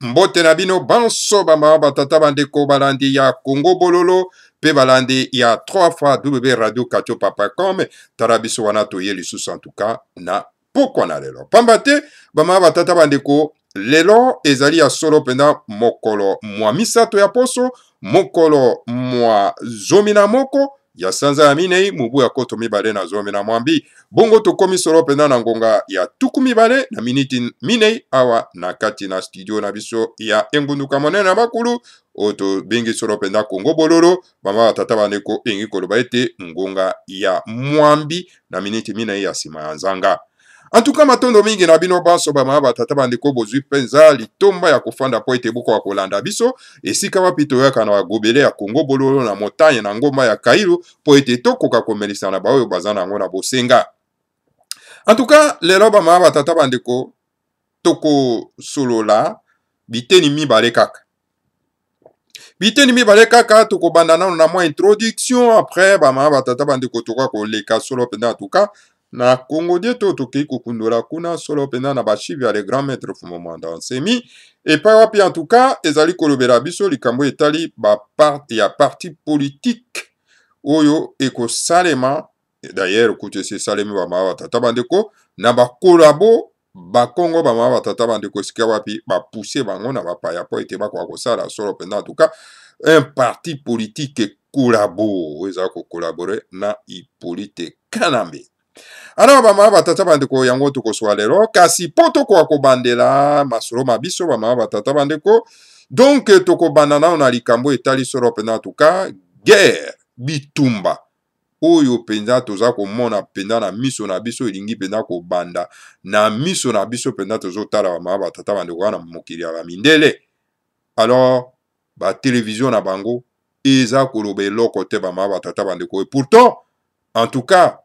Mbote na bino banso bama batata bandeko balandi ya Congo Bololo pe balandi ya 3 fois W Radio Katio Papa.com tarabiso wana toye lisusu en tout cas na pokwa na lelo. Pambate bama batata bandeko lelo ezali ya solo penda mokolo mwa misato ya poso mokolo mwa zomi na moko ya sanza ya minei mubu ya koto mibale na zomi na mwambi bongo tokomi solo penda na ngonga ya tuku mibale na miniti minei awa na kati na studio na biso ya engunduka monene na makulu oto bengi solo penda Congo Bololo bama batata bandeko engi koloba ete ngonga ya mwambi na miniti minei ya sima ya nzanga. En tout cas, matondo mingi na bino banso bama batata bandeko bozwi penza litomba ya kofanda po ete buko ya kolanda biso esika wapi toyaka na bagobele ya Congo Bololo na montagne na ngomba ya Kailu po ete tokoka komelisa na baoyo baza nango na bosenga. En tout cas, lelo bama batata bandeko toko solola biteni mibale kaka. Biteni mibale kaka toko banda nano na mwa introduction après bama batata bandeko toka koleka solo penda en tout cas na Congo dieto toki kukundola kuna solo penda na bachivi ya le grand maître Fumomanda Nsemi et pa wapi en tout cas ezali kolobela biso likambo etali ya parti politique oyo ekosalema d'ailleurs kuti esi esalemi bama batata bandeko na bakolabo bakongo bama batata bandeko sika wapi bapousse bango na bapaya po ete bakoka kosala solo penda en tout cas un parti politique kolabo ezala kokolabore na Hippolyte Kanambe. Alors bama batata bandeko yango tokoswa lelo kasi po tokoka kobandela masolo mabiso bama batata bandeko donc tokobanda nano na likambo etali solo penda en tout cas guerre bitumba oyo penza toza komona penza na miso na biso elingi penza kobanda na miso na biso penza tozotala bama batata bandeko wana mokili ya bamindele. Alors ba télévision na bango eza koloba eloko te bama batata bandeko et pourtant en tout cas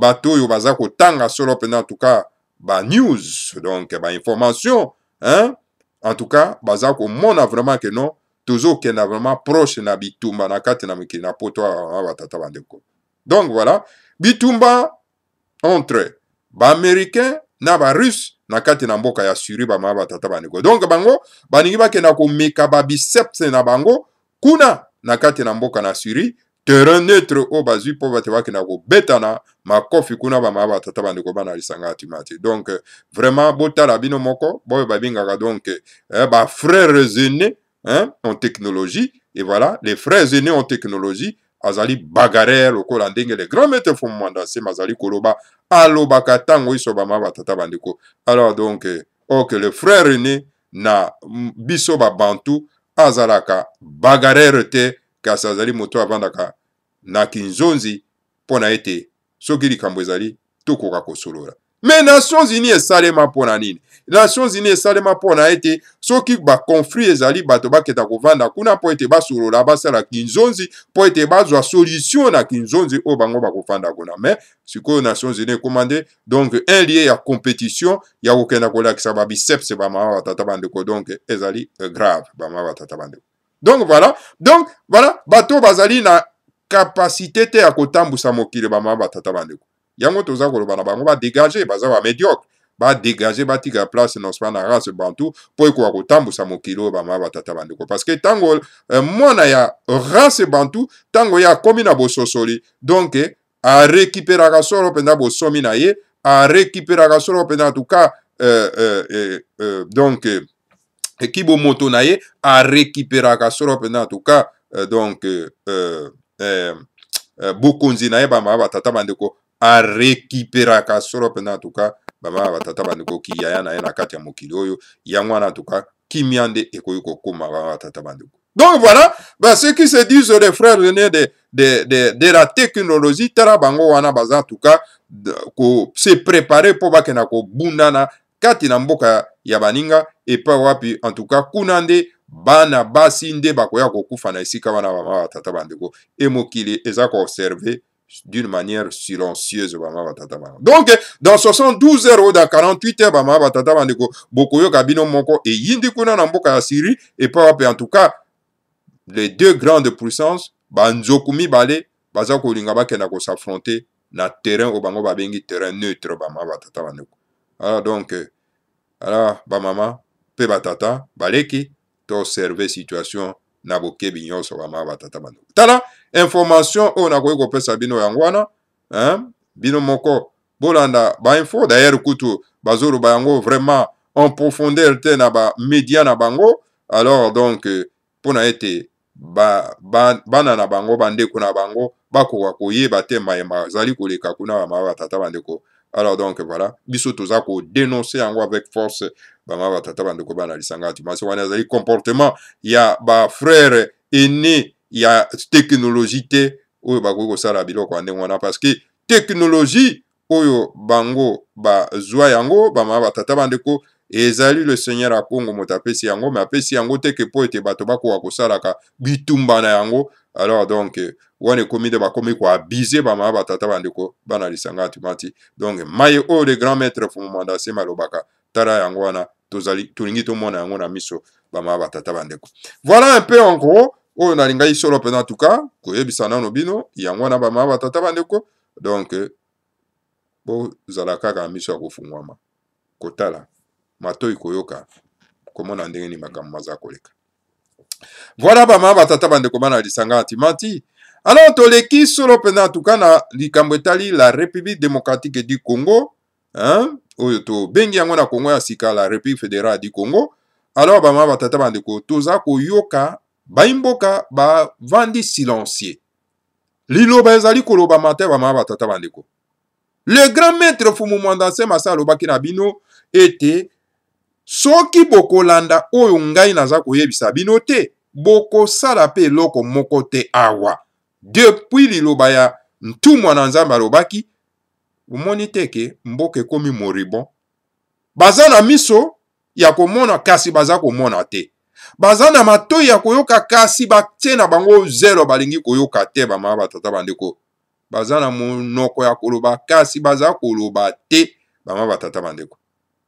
bato oyo baza kotanga solo pena en tout cas ba news donc ba information en tout cas baza komona vraiment que non tozokenda vraiment proche na bitumba na kati na mikili na poto batata bandeko. Donc voilà bitumba entre ba américain na ba russe na kati na mboka ya Syrie bama batata bandeko. Donc bango baningi bakenda komeka ba biceps na bango kuna na kati na mboka na Syrie terrain neutre o bazwi po bate bakenda kobetana makofi kuna bama batata bandeko bana lisanga atimati. Donc vraiment botala bino moko boyo babingaka donc ba frères aînés en technologie et voilà les frères aînés en technologie azali bagarre lokola ndenge le grand maître Fumomanda Nsemi azali koloba alobaka tango iso bama batata bandeko. Alors donc que le frère aîné na biso ba bantu azalaka bagarre te kasi azali moto avandaka na kinzonzi pona ete soki likambo ezali tokoka kosolola. Mais Nations Unies esalema pona nini? Nations Unies esalema pona ete soki ba conflit ezali bato baketa kovanda kuna po ete basolola basala kinzonzi po ete bazwa solution na kinzonzi o bango bakofanda kuna. Mais sikoyo Nations Unies commandé donc un lien ya compétition ya kokenda kolakisa ba biceps bama batata bandeko donc ezali grave bama batata bandeko. Donc voilà bato bazali na capacité te ya kotambusa mokili bama batata bandeko. Yango toza koloba na bango ba dégager baza ba médiocre ba dégager batika place non pas na race bantu po ekoka kotambusa mokili bama batata bandeko parce que tango mwana ya race bantu tango ya komi na bososoli donc a récupérer solo penda bosomi na ye a récupérer solo penda en tout cas donc ekibo moto na ye a récupérer solo penda en tout cas donc bokonzi na ye bama batata bandeko a récupéraka solo pena en tout cas bama batata bandeko ki yaya na ye na kati ya mokili oyo yango wana en tout cas kimiande ekoki kokoma bama batata bandeko. Donc voilà ceux qui se disent les frères aînés de la technologie tala bango wana baza en tout cas ko se préparer po bakena ko bundana kati na mboka ya baninga epa wapi en tout cas kunande bana basi nde bakoya kokufa na esika wana bama batata bandeko e mokili eza ko observer d'une manière silencieuse bama batata bandeko. Donc dans 72 heures ou dans 48 heures bama batata bandeko bokoyoka bino moko e yindi kuna na mboka ya Syrie et pas wapi en tout cas les deux grandes puissances banzoku mibale baza kolinga bakenda ko s'affronter na terrain o bango babengi terrain neutre bama batata bandeko. Alors donc alors bamama pe batata baleki to observer situation na bokebi nyonso bama batata bando tala information oyo nakoki kopesa bino yango wana bino moko bolanda bainfo d'ailleurs kutu bazoloba yango vraiment en profondeur te na bamédia na bango alors donc mpona ete bana na bango bandeko na bango bakoka koyeba te mayema azali koleka kuna bama batata bandeko. Alors donc voilà, biso toza ko dénoncer yango avec force bama batata bandeko bana lisanga atimasi wana azali comportement ya ba frère aîné ya technologie te oyo bakoki kosala biloko ya ndenge wana parce que technologie oyo bango bazwa yango bama batata bandeko ezali le seigneur ya Congo moto apesi yango me apesi yango te ke po ete bato bakoka kosalaka bitumba na yango. Alors donc wana ekomi nde bakomi koabize bama batata bandeko bana lisanga atimati donc maye oyo le grand maître Fumumanda Nsemi alobaka tala yango wana tolingi tomona yango na miso bama batata bandeko. Voilà un peu en gros oyo nalingai solo mpenza en tout cas koyebisa nano bino yango wana bama batata bandeko donc bozala kaka na miso ya kofungwama kotala matoi koyoka komona ndenge ni makambo maza koleka. Voilà bama batata bandeko bana lisanga atimati. Alors toleki solo pena en tout cas na likambo etali la République démocratique du Congo oyo to bengi yango na Congo ya sika la République fédérale du Congo. Alors bama batata bandeko toza koyoka baimboka bavandi silencieux liloba ezali koloba mate bama batata bandeko. Le grand maître Fumumanda Nsemi alobaki na bino ete soki bokolanda oyo ngai naza koyebisa bino te bokosala pe eloko moko te awa. Depuis liloba ya ntumwa na Nzambe alobaki omoni te ke mboka ekomi moribon baza na miso ya komona kasi baza komona te baza na matoi ya koyoka kasi batie na bango zero balingi koyoka te bama batata bandeko baza na monoko ya koloba kasi baza koloba te bama batata bandeko.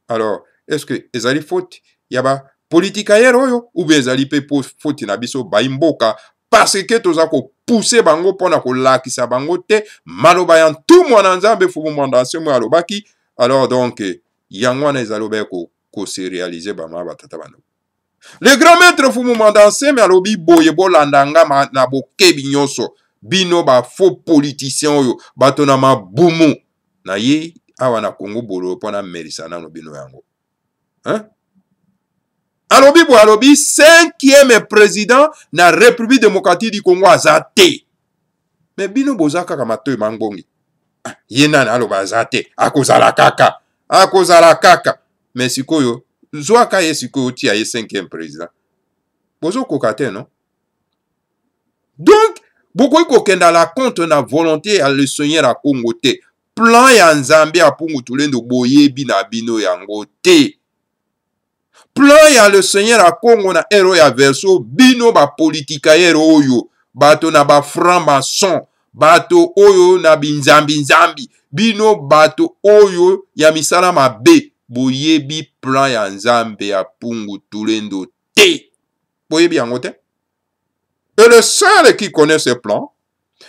Alors est-ce que ezali faute ya ba politikayer oyo ou bien ezali pe faute na biso baimboka parce que toza ko pousser bango pona ko lakisa bango te maloba ya ntumwa na Nzambe Fumumanda Nsemi alobaki. Alors donc yango wana ezaloba ko se réaliser bama batata bandeko. Le grand maître Fumumanda Nsemi alobi boye bolanda nga na bokebi nyonso bino ba faux politicien oyo bato na mabumu na ye awa na Congo bolo pona merisa nano bino yango alobi bo alobi 5e président na République démocratique du Congo azate mais bino boza kaka matoi mangbongi ye nani aloba azate akozala kaka mais sikoyo zwaka ye sikoyo tia ye 5e président bozo koka te non. Donc bokoki kokenda la compte na volonté ya le seigneur ya Congo te plan ya Nzambe ya pungu tulendo boyebi na bino yango te. Plan ya le seigneur ya Congo na ero ya verso bino ba politikayer oyo bato na ba franc-maçon bato oyo na binzambi bino bato oyo ya misala mabe boyebi plan ya Nzambe ya pungu tulendo te boyebi yango te. Et le seul qui connaît ce plan,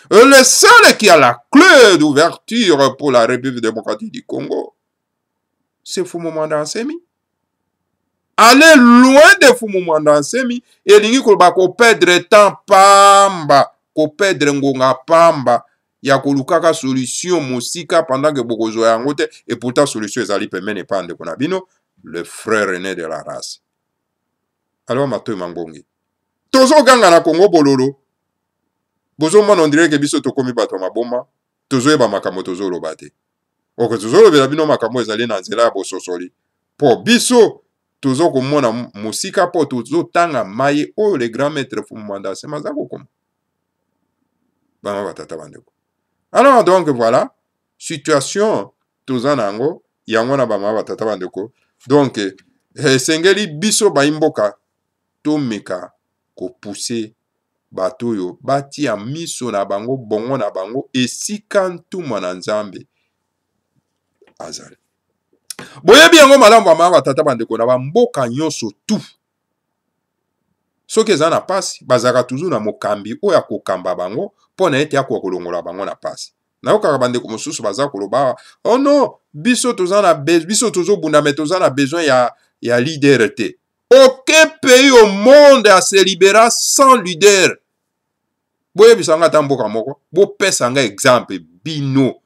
et le seul qui a la clé d'ouverture pour la République démocratique du Congo, c'est Fumumanda Nsemi. Aller loin de Fumumanda Nsemi, et lingi ko perdre temps pamba, ko perdre ngonga pamba, ya kolukaka solution musika pendant que bokozo yango te, et pourtant solution ezali pemene pande kona bino, le frère aîné de la race. Alors matoi mangbongi. Tozo ganga na Congo bololo. Bozo mwana on dirait que biso tokomi bato maboma. Tozo eba makambo tozo lobate. Oko tozo lobela bino makambo ezali na nzela ya bososoli. Po biso tozo komona musika po tozo tanga maye oyo le grand maître Fumumanda Nsemi aza kokoma. Bama batata bandeko. Alors donc voilà, situation toza nango yango na bama batata bandeko. Donc sengeli biso baimboka tomeka ko pousser bato yo batia miso na bango bongo na bango esika ntumwa na Nzambe azali. Boyebi yango malamu bama batata bandeko na bamboka nyonso tu soki eza na pasi bazaka toujours na mokambi oyo akokamba bango mpo na ete akoka kolongola bango na pasi. Nayokaka bandeko mosusu baza koloba oh non biso toza na biso tozobunda me toza na besoin ya leader te. Aucun pays au monde a se libéré sans leader. Boye bisanga tamboka moko. Bo pesanga exemple bino.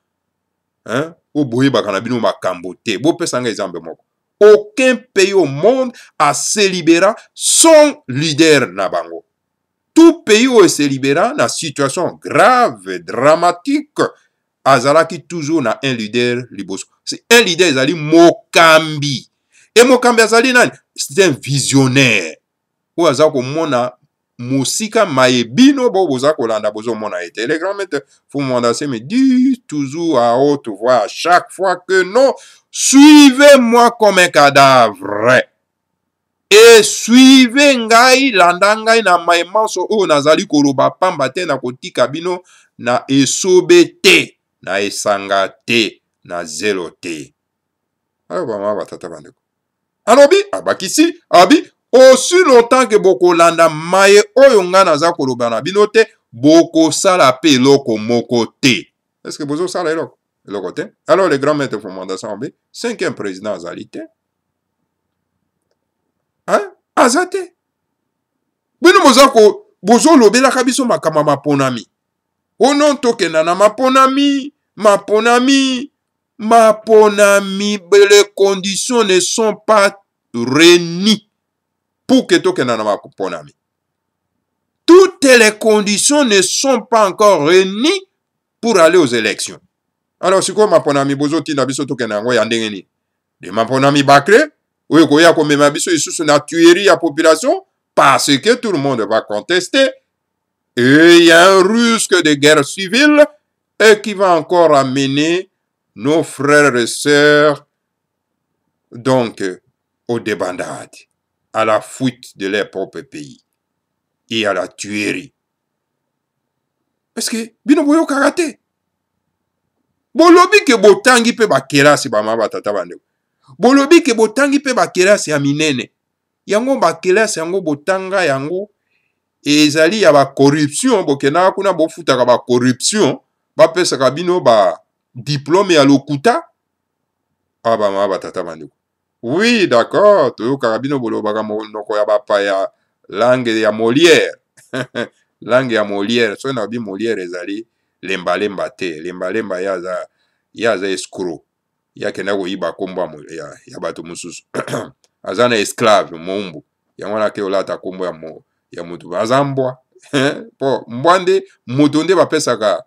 Hein? O boye bakana bino makambo te. Bo pesanga exemple moko. Aucun pays au monde a se libéré sans leader na bango. Tout pays où se libéra na situation grave, dramatique, azalaki toujours na un leader liboso. C'est un leader ezali Mokambi. Et Mokambi azali nani? C'est un visionnaire. Ou azako mona musika maebino bo boza kolanda bozo mona ete. Les grands maîtres Fumwandase me disent toujours à haute voix à chaque fois que non, suivez-moi comme un cadavre. Et suivez ngai, landa ngai na maimanso o nazali koloba pamba te na kotika bino na esobe te, na esanga te, na zelo te. Alors bama batata bandeko. Alobi abakisi, abi aussi longtemps que boko landa maye oyo nga naza koloba na bino te, boko sala pe eloko moko te. Est-ce que bozo sala eloko te? Alors le grand maître Fumwandase Ambe, 5e président azali te. Hein? Azate. Bino mozako bozo lobelaka biso makama maponami. Onon tokenda na maponami. Les conditions ne sont pas réunies pour que tokenda na maponami. Toutes les conditions ne sont pas encore réunies pour aller aux élections. Alors, si quoi maponami bozo tina biso tokenda ngo ya ndenge ni? De maponami bakre? Oui, koya komema biso isusu na tuerie ya population parce que tout le monde va contester. Et il y a un risque de guerre civile et qui va encore amener nos frères et sœurs donc aux débandades, à la fuite de leur propre pays et à la tuerie. Parce que bino boyo karate. Bolobi ke botangi pe bakelasi bama batata bandeko. Bolobi ke botangi pe bakelasi ya minene. Yango bakelasi yango botanga yango ezali ya ba corruption bokena kuna bofutaka ba corruption bapesaka bino ba diplôme ya lokuta. Ah bama batata bandeko. Oui, d'accord, toyokaka bino bolobaka monoko ya bapaya langue ya Molière. Langue ya Molière, so na bi Molière ezali lemba te, lemba yaza escroc. Yakenda koyiba kombo ya bato mususu. Azana esclave mombu. Yango na ke olata kombo ya mutu. Azambwa. Po mbwande mutu nde bapesaka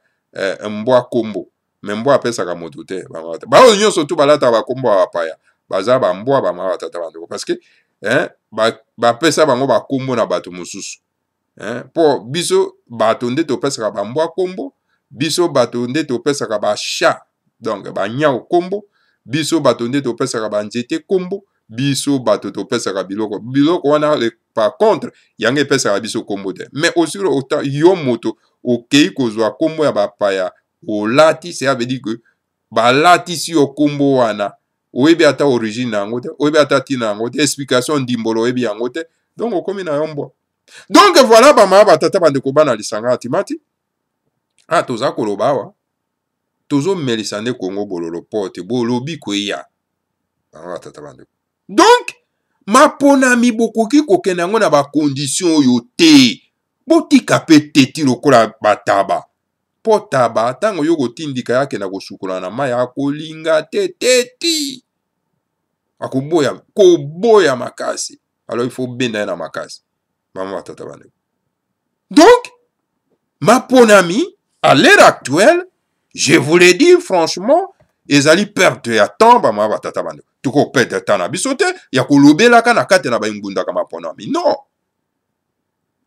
mbwa kombo. Me mbwa apesaka mutu te. Ba nyonso tu balata ba kombo ya bapaya. Baza ba mbwa ba mama tata bandeko parce que bapesa bango ba kombo na bato mususu. Po biso bato nde topesaka ba mbwa kombo, biso bato nde topesaka ba chat, donc ba nyao kombo, biso bato nde topesaka ba nzete kombo, biso bato topesaka biloko wana par contre yango epesaka biso kombo te. Mais aussi autant yo moto okei kozwa kombo ya bapaya olati, ça veut dire que balati si yo kombo wana oyebi ata origine yango te, oyebi ata tina yango te, explication ndimbolo oyebi yango te, donc okomi na yo mbwa. Donc voilà bama batata bandeko bana lisanga atimati. Ah toza koloba wa. Tozo melisande Congo bololo pote bolobi kweya. Bama batata bandeko. Donc maponami bokoki kokenda yango na ba condition oyo te. Botika pe teti lokola bataba. Po taba tango yo kotindika yake na kosukola na mai akolinga te teti. Akoboya koboya makasi. Alors il faut benda na makasi. Donc, ma ponami, à l'heure actuelle, je vous l'ai dit franchement, ils allaient perdre ya temps, tout ko perdre temps na bisote, ya ko lobela ka na kate na ba imbunda ka ma ponami. Non.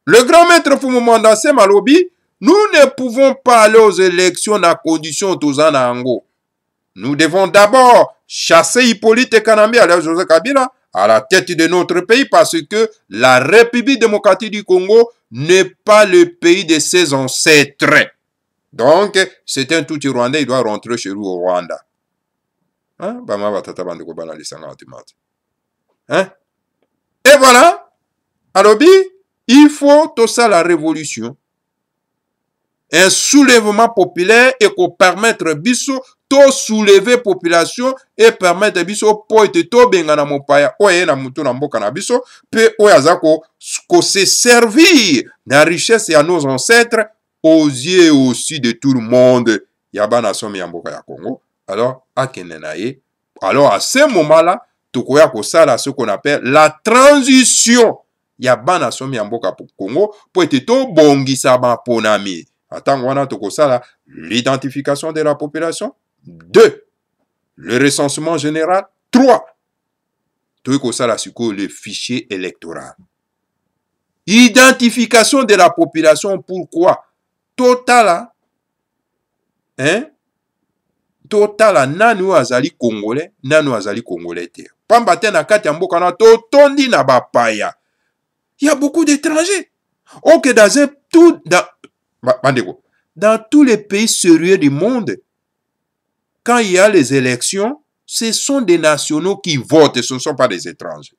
Le grand maître Fumwandase malobi, nous ne pouvons pas aller aux élections à condition tozana ango. Nous devons d'abord chasser Hippolyte Kanambe à Joseph Kabila à la tête de notre pays parce que la République démocratique du Congo n'est pas le pays de ses ancêtres. Donc, c'est un tout Rwandais, il doit rentrer chez lui au Rwanda. Hein? Hein? Et voilà, alors, il faut tout ça la révolution. Un soulèvement populaire et qu'on permettre biso to soulever population et permettre biso po ete to benga na mopaya oye na mutu na mboka na biso pe oyo aza ko se servir na richesse ya nos ancêtres aux yeux aussi de tout le monde ya bana somi ya mboka ya Congo. Alors akende na ye. Alors à ce moment-là tokoya kosala ce qu'on appelle la transition ya bana somi ya mboka Congo po ete to bongisa ba ponami. Atango wana tokosala l'identification de la population. 2. Le recensement général. 3. Tokosala siko le fichier électoral. Identification de la population. Pourquoi? Totala. Totala nanu azali congolais, nanu azali congolais te. Pamba te na kati ya mboka na totondi na bapaya. Il y a beaucoup d'étrangers. Ok, dans tous les pays sérieux du monde, quand il y a les élections, ce sont des nationaux qui votent, ce ne sont pas des étrangers.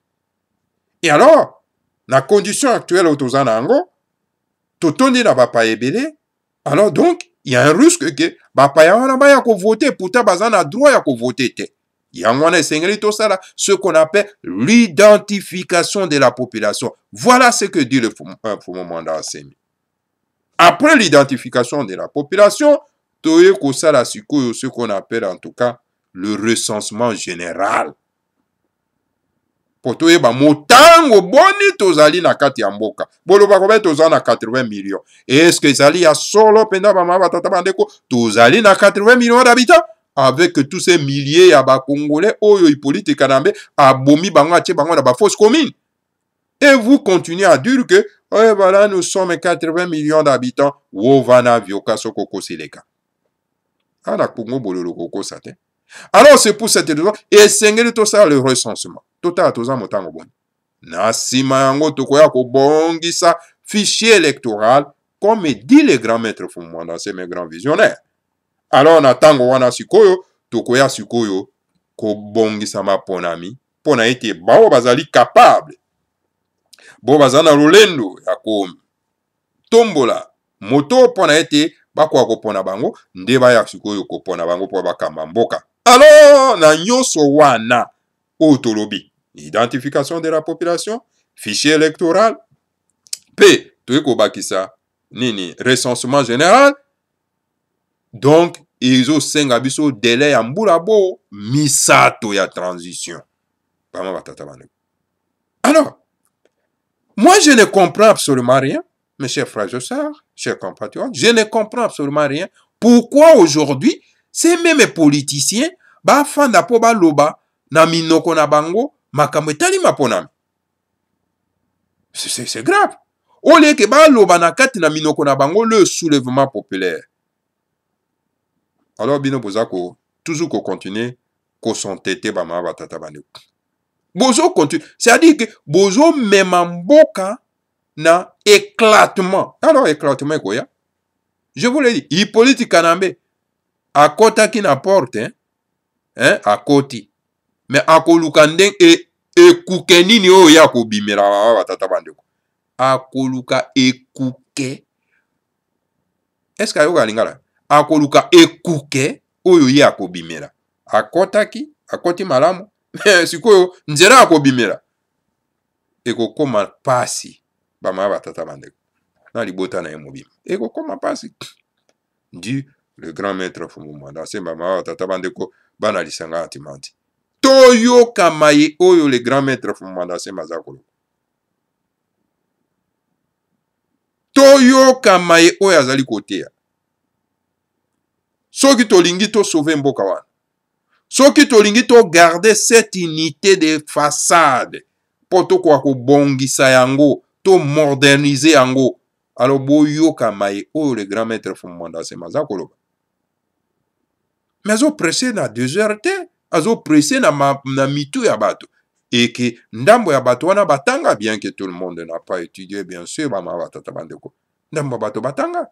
Et alors, la condition actuelle au Tozanango, totondi na bapaya ebele, alors donc, il y a un risque que bapaya wana baya ko voter, pourtant bazana droit ya ko voter te. Yangwana sengeli to sala, ce qu'on appelle l'identification de la population. Voilà ce que dit le Fumomanda Assemi. Après l'identification de la population, toye ko sala sikoyo ce qu'on appelle en tout cas le recensement général. Potoye ba motango boni tozali na kati ya mboka. Bolo ba kobe tozana 80 millions. Et est-ce que zali ya solo penda ba mama tata bandeko tozali na 80 millions d'habitants avec tous ces milliers ya ba congolais oyo Hippolyte Kanambe abomi bango atie bango na ba fausse commune. Et vous continuez à dire que oh, voilà nous sommes 80 millions d'habitants wovana vioka soko kosileka. Ala Congo bololo koko sate. Alors c'est pour cette raison et sengeli to ça le recensement. Tota toza motango bon. Na sima yango tokoya ko bongisa fichier électoral comme dit le grand maître Fumwanda, c'est mes grands visionnaires. Alors na tango wana sikoyo tokoya sikoyo ko bongisa ma ponami pona ete bao bazali capable. Bo bazana lolendo ya ko tombola moto pona ete bakwa ko pona bango ndeba ya sikoyo ko pona bango po bakamba mboka. Alors na nyonso wana otolobi identification de la population, fichier électoral, P, toyeko bakisa nini recensement général. Donc izo senga biso délai ya mbula bo misato ya transition. Pama batata bande. Alors moi je ne comprends absolument rien, mes chers frères et sœurs, chers compatriotes, je ne comprends absolument rien. Pourquoi aujourd'hui ces mêmes politiciens ba fanda po ba loba na minoko na bango makambo etali maponami. C'est grave. Au lieu que ba loba na kati na minoko na bango le soulèvement populaire. Alors bino bozako toujours ko continuer ko sontete ba ma batata bande. Bozo continue, c'est-à-dire que bozo memamboka na éclatement. Alors éclatement quoi ya? Je vous l'ai dit, Hippolyte Kanambe a kota qui n'apporte a koti. Mais akoluka ndeng ekuke nini oyo ya kobimela batata bandeko. Akoluka ekuke. Est-ce que ayoka lingala? Akoluka ekuke oyo ya kobimela. Akoti malamu. Sikoyo nzera akobimela. Ekokoma pasi bama batata bandeko. Na libota na yemobima. Ekokoma pasi. Dit le grand maître Fumumanda, c'est bama batata bandeko bana lisanga antimanti. Toyo kamaye oyo le grand maître Fumumanda c'est mazakolo. Toyo kamaye oyo azali kotea. Soki tolingi to sauver mboka wana. Soki tolingi to garder cette unité de façade. Poto kwa ko bongisa yango, to moderniser yango. Alors boyo kamaye oyo le grand maître Fumumanda c'est mazakolo. Mais azo pressé na 2 heures te. Azo pressé na mitu ya bato. Et que ndambo ya bato wana batanga, bien que tout le monde n'a pas étudié, bien sûr, bama batata bandeko. Ndambo bato batanga.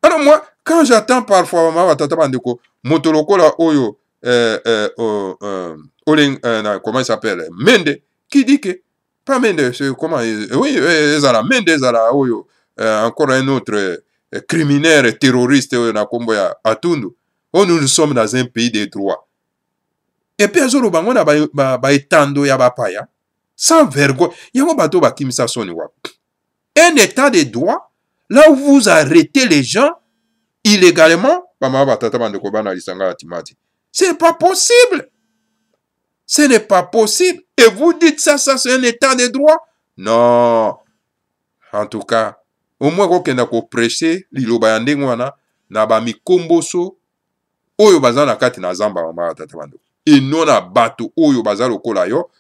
Alors moi, quand j'attends parfois bama batata bandeko, motoloko la oyo, comment il s'appelle? Mende, qui dit que, pas Mende, c'est comment, oui, Ezala, Mende, Ezala, oyo, encore un autre, criminels et terroristes na kombo ya Atundu. Oh, nous sommes dans un pays de droit. Et puis azolo bango na ba etando ya bapaya sans vergogne. Yango bato ba kimisa soni wa. Un état de droit là où vous arrêtez les gens illégalement, ce n'est pas possible. Ce n'est pas possible. Et vous dites ça c'est un état de droit? Non. En tout cas, au moins qu'on a prêché, liloba yandeng wana na ba mikomboso oyo baza na kati na zamba mama tata bando. Et non na bato oyo baza lokola yo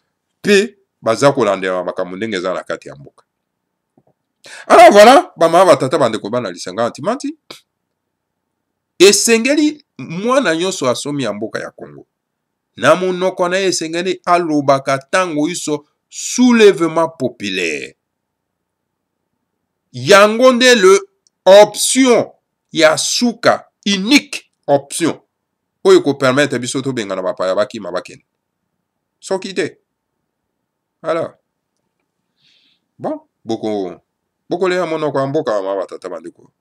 pe baza kolandela makambo ndenge eza na kati ya mboka. Alors voilà, bama tata bande ko bana lisanga antimanti. Esengeli mwana nyonso asomi ya mboka ya Congo. Na monoko na esengeli alobaka tango iso soulèvement populaire. Yango nde le option ya suka unique option oyo ko permettre biso to benga na bapaya bakima bakene. Soki te. Alors. Bon, boko le monoko ya mboka ya mama tata bande ko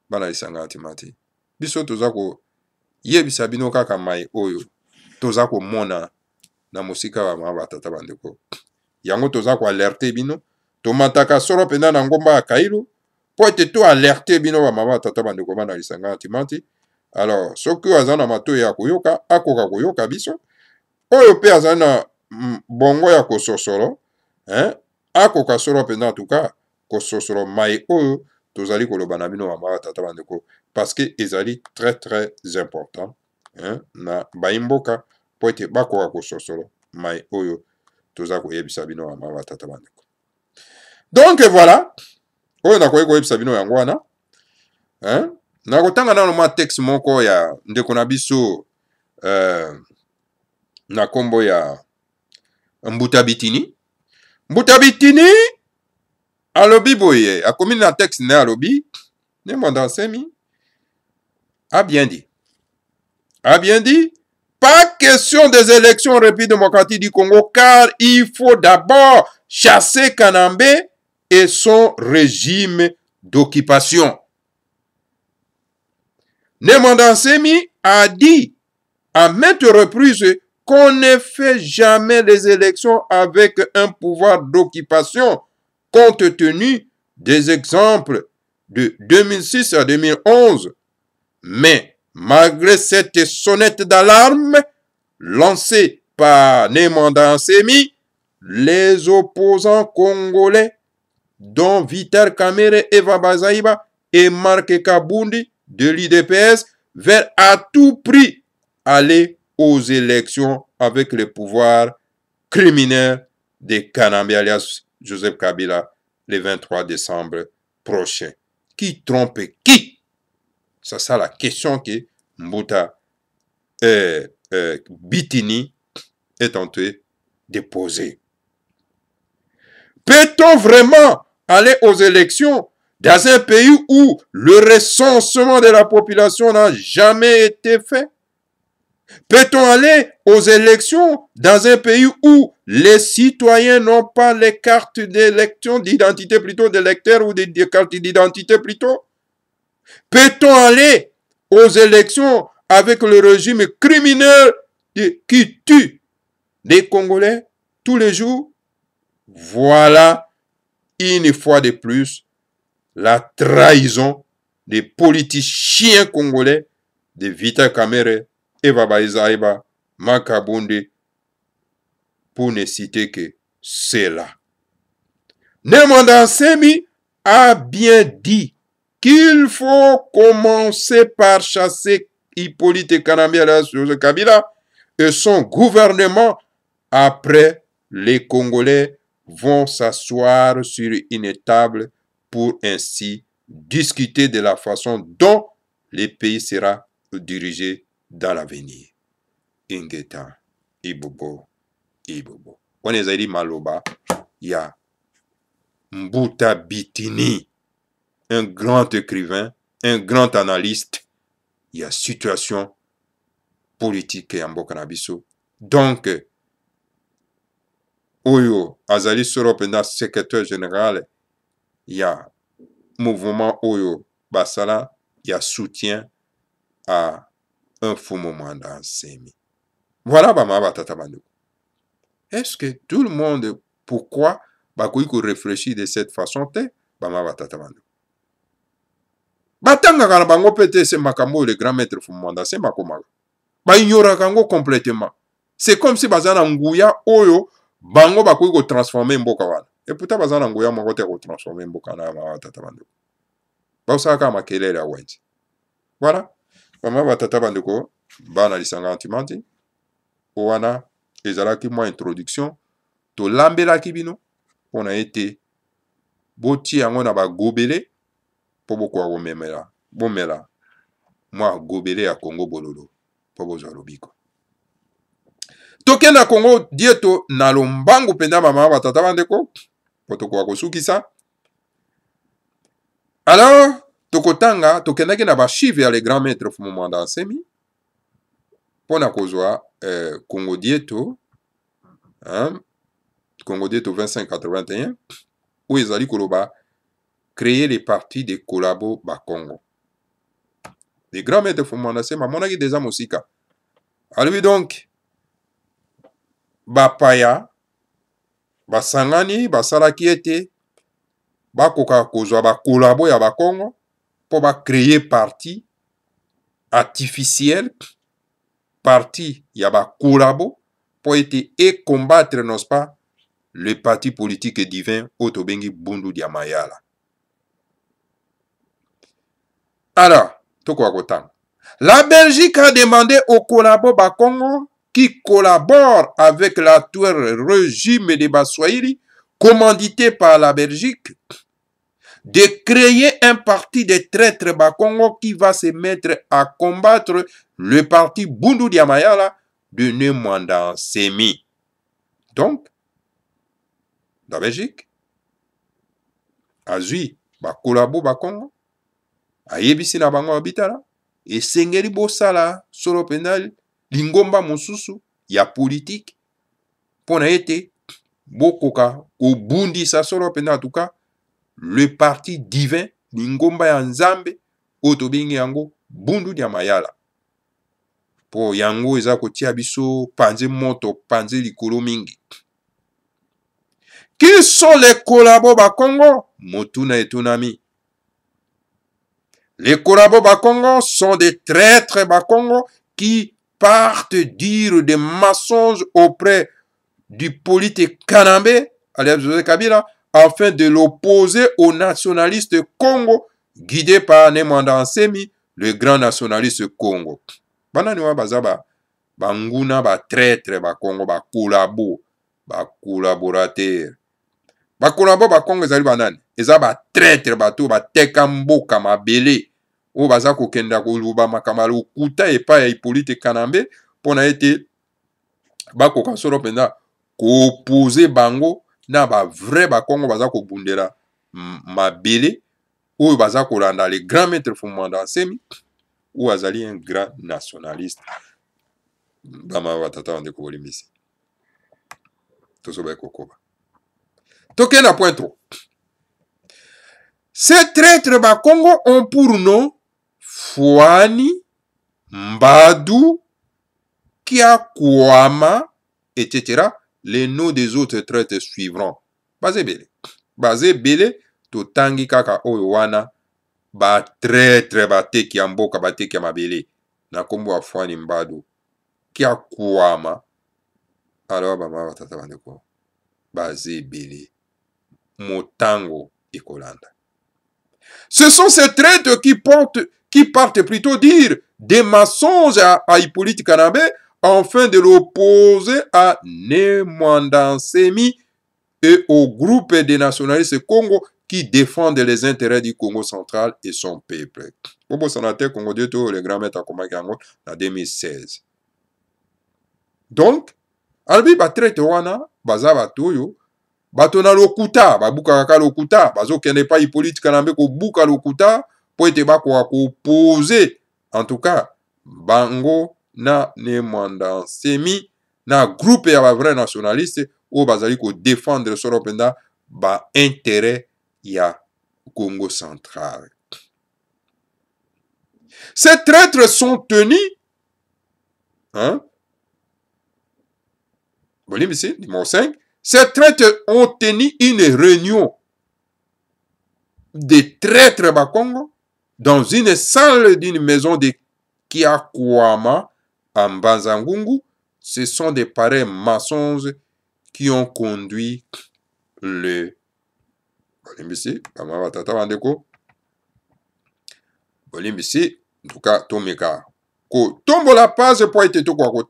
bana lisanga antimanti. Biso toza ko yebisa bino kaka mai oyo toza ko mona na musika wa mama tata bandeko yango toza ko alerter bino tomataka soro pena na ngomba ya Kailo po ete to alerter bino wa mama tata bandeko bana lisanga antimanti. Alors soki aza na mato ya koyoka akoka koyoka biso oyo pe aza na bongo ya kososolo akoka soro pena tuka kososolo mai oyo tozali koloba na bino wa mama tata bandeko parce que ezali très important na baimboka po ete bakoka kososolo mai oyo toza koyebisa bino wa mama tata bandeko. Donc voilà oyo nakoki koyebisa bino yango wana nakotanga nano mwa texte moko ya ndeko na biso na kombo ya Mbuta Bitini. Mbuta Bitini alobi boye akomi na texte ne alobi ne Mondansemi a bien dit. Pas question des élections en République démocratique du Congo, car il faut d'abord chasser Kanambe et son régime d'occupation. Nemandansemi a dit à maintes reprises qu'on ne fait jamais les élections avec un pouvoir d'occupation, compte tenu des exemples de 2006 à 2011. Mais malgré cette sonnette d'alarme lancée par Nemandansemi, les opposants congolais, dont Vital Kamerhe, Eva Bazaiba et Marc Kabundi de l'IDPS, veulent à tout prix aller aux élections avec le pouvoir criminel de Kanambe alias Joseph Kabila le 23 décembre prochain. Qui trompe qui? C'est ça la question que Mbuta Bitini est en train de poser. Peut-on vraiment aller aux élections dans un pays où le recensement de la population n'a jamais été fait? Peut-on aller aux élections dans un pays où les citoyens n'ont pas les cartes d'élection, d'identité plutôt, d'électeurs ou des cartes d'identité plutôt? Peut-on aller aux élections avec le régime criminel qui tue des Congolais tous les jours? Voilà, une fois de plus, la trahison des politiciens congolais de Vital Kamerhe, Eva Bazaiba, Makabundi, pour ne citer que cela. Nemandansemi a bien dit qu'il faut commencer par chasser Hippolyte Kanambe alias Joseph Kabila et son gouvernement. Après, les Congolais vont s'asseoir sur une table pour ainsi discuter de la façon dont le pays sera dirigé dans l'avenir. Ingeta, Ibobo. On est allé Maloba, il y a Mbuta Bitini, un grand écrivain, un grand analyste. Il y a situation politique en Bokanabiso. Donc, Oyo, Azali Soro Pena, secrétaire général, il y a mouvement Oyo, basala ya soutien à un faux moment dans Semi. Voilà bama batata bandeko. Est-ce que tout le monde, pourquoi bakoki ko réfléchir de cette façon te bama batata bandeko. Batangaka na bango pete se makambo le grand maître Fumanda se makomaka. Ba ignoraka yango complètement. C'est comme si bazana nguya oyo bango bakoki ko transformer mboka wana. Et pourtant bazana nguya moko te ko transformer mboka na bama batata bandeko. Bausaka makelele ya wenzi. Voilà. Bama batata bandeko bana lisanga antimandi. Wana ezalaki mwa introduction to lambelaki bino pona ete boti yango na bagobele po bokoka komemela bomela mwa gobele ya Congo bololo po bozwa lobiko. Tokenda Congo dieto na lombangu mpenza bamama batata bandeko po tokoka kosukisa. Alors tokotanga tokendaki na bachive ya le grand maître Fumanda Nsemi pona kozwa Congo dieto Congo dieto 2581 où ezali koloba créer les partis de collabo Bakongo. Les grands maîtres Fumanda Nsemi amonaki déjà mosika. Alobi donc bapaya basangani basalaki ete bakoka kozwa bakolabo ya Bakongo po bacréer parti artificiel, parti ya bakolabo po ete et combattre, n'est-ce pas, le parti politique divin Otobengi Bundu dia Mayala. Alors, la Belgique a demandé aux collabos Bakongo qui collaborent avec l'actuel régime de Baswahili, commandité par la Belgique, de créer un parti de traîtres Bakongo qui va se mettre à combattre le parti Bundu dia Mayala de Nemwanda Nsemi. Donc, la Belgique a zui bakolabo Bakongo ayebisi na bango abitala esengeli bosala solo penal lingomba mosusu ya politique pona ete bokoka kobundisa solo penal, en tout cas le parti divin lingomba ya nzambe oyo tobengi yango Bundu dia Mayala po yango eza kotia biso panze moto panze likolo mingi. Qui sont les collabos Bakongo? Motuna etunami. Les collabos Bakongo sont des traîtres Bakongo qui partent dire des mensonges auprès du politique Kanambe, alias José Kabila, afin de l'opposer aux nationalistes Congo, guidés par Nemwanda Nsemi, le grand nationaliste Congo. Banani wa bazaba banguna ba traître Bakongo ba collabo ba collaborateur. Ba collabo Bakongo ezali banani? Eza ba traître bato ba teka mboka mabele o baza kokenda koluba makama lokuta epa ya Hippolyte Kanambe pona ete bakoka solo penda koopose bango na ba vrai Bakongo baza kobundela mabele oyo baza kolanda le grand maître Fumanda Nsemi ou azali un grand nationaliste. Bama batata wande ko limbisi. Tosoba kokoba. Tokena point 3. Ces traîtres Bakongo ont pour nom Fouani, Mbadou, Kiakwama, etc. Les noms des autres traîtres suivront. Basé Bele, totangi kaka oyo wana, ba traître bateki ya mboka bateki ya mabele. Na kombo wa Fouani Mbadou, Kiakwama. Alors bama batata bandeko. Basé Bele, Motango et Kolanda. Ce sont ces traîtres qui partent plutôt dire des mensonges à Hippolyte Kanambe afin de l'opposer à Nemwanda Nsemi et au groupe des nationalistes Congo qui défendent les intérêts du Congo central et son peuple. Bobo Sanaté Congo Dieto, le grand maître Komaki en 2016. Donc, albi ba traître wana bazaba toyo bato na lokuta babuka kaka lokuta bazokende pa Hippolyte Kanambe ko buka lokuta po ete bakoka koposer en tout cas bango na Nemwanda Nsemi na groupe ya ba vrai nationaliste o bazali ko défendre solo penda ba intérêt ya Congo central. Ces traîtres sont tenus, hein, volume ici, numéro 5, ces traîtres ont tenu une réunion des traîtres Bakongo dans une salle d'une maison de Kiakwama en Banzangungu. Ce sont des pareils mensonges qui ont conduit le Bolimbisi, Bolimbisi, en tout cas, Tomeka. Ko tombo la page pour être tout quoi ko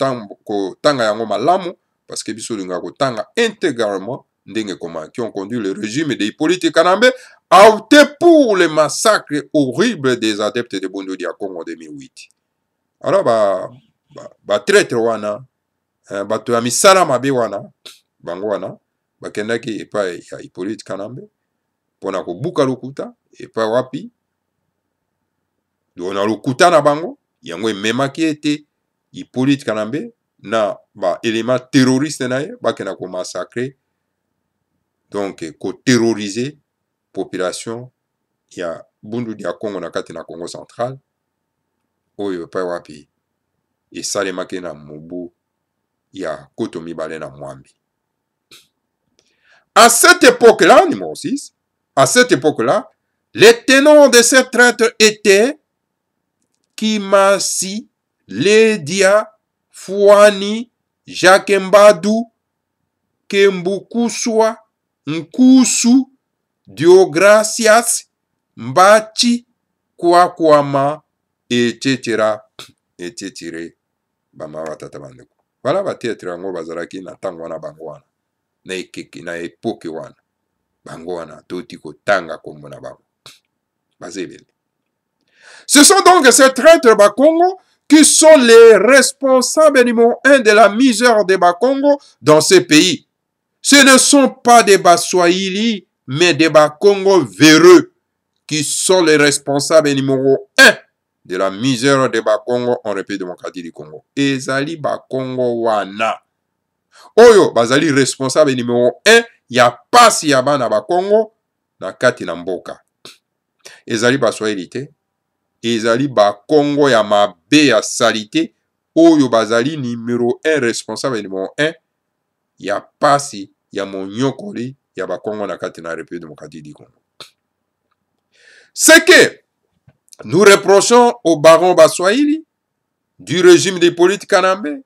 tanga yango malamu parce que biso linga ko tanga intégralement ndenge comment qui ont conduit le régime des politiques Kanambe a opté pour le massacre horrible des adeptes de Bundu dia Congo en 2008. Alors ba traître wana bato ya misala mabe wana bango wana bakendaki epai ya Hippolyte Kanambe pona ko buka lokuta epai wapi dona lokuta na bango yango ememaki ete Hippolyte Kanambe na ba élément terroriste na ye bakenda ko massacrer donc ko terroriser population ya Bundu dia Congo na kati na Congo central oyo epai wapi esalemaki na mobu ya koto mibale na mwambi. À cette époque-là, numéro 6, à cette époque-là, les tenants de ces traîtres étaient Kimasi, Ledia, Fouani, Jacques Mbadou, Kembukuswa, Nkusu, Diogracias, Mbachi, Kwakwama, etc. etc. Bamawa tatabandeko. Voilà ba tetre yango bazalaki na tango wana bango wana. Na ekeke na époque wana. Bango wana toti ko tanga kombo na bango. Bazebele. Ce sont donc ces traîtres Bakongo qui sont les responsables numéro 1 de la misère des Bakongo dans ces pays. Ce ne sont pas des Baswahili, mais des Bakongo véreux qui sont les responsables numéro 1 de la misère des Bakongo en République démocratique du Congo. Ezali Bakongo wana. Oyo, bazali responsable numéro 1, ya pasi ya bana Bakongo na kati na mboka. Ezali Baswahili te. Ezali Bakongo ya mabe ya salite. Oyo bazali numéro 1, responsable numéro 1, ya pasi ya monyokoli ya Bakongo na kati na République démocratique du Congo. C'est que nous reprochons au baron Baswahili du régime des politiques Kanambe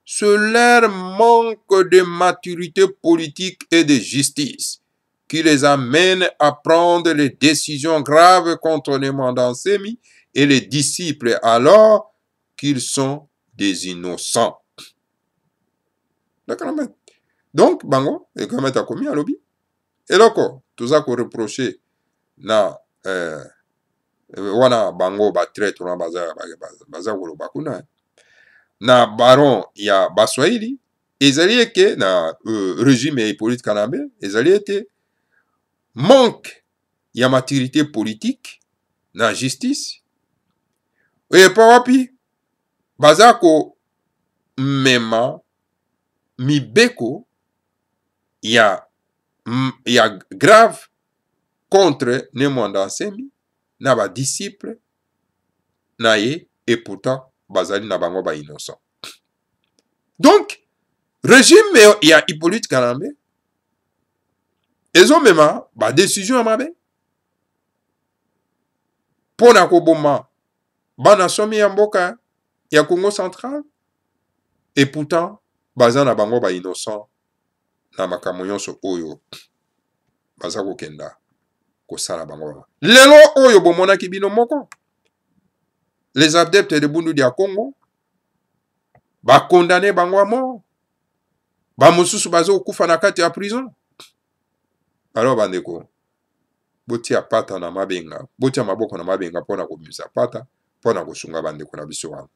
c'est leur manque de maturité politique et de justice qui les amène à prendre les décisions graves contre les mandants Semi et les disciples alors qu'ils sont des innocents. Donc, bango, et quand même, commis à lobby. Et là, tout ça qu'on reproche na wana bango ba traite na baza wolo bakuna na baron ya Baswahili ezali eke na régime et politique Kanambe ezali ete manque ya maturité politique na justice et pa wapi baza ko mema mibeko ya grave contre ne mwanda Semi na ba disciple na ye et pourtant bazali na bango ba innocent. Donc régime ya Hippolyte Kanambe ezo mema ba décision mabe pona ko boma bana somi ya mboka ya Congo central et pourtant baza na bango ba innocent na makambo nyonso oyo baza ko kenda kosala bango. Lelo oyo bomonaki bino moko les adeptes de Bundu dia Congo ba condamné bango à mort ba mosusu bazo kufa na kati ya prison. Alors bandeko botia pata na mabenga botia maboko na mabenga pona komisa pata pona kosunga bandeko na biso wana.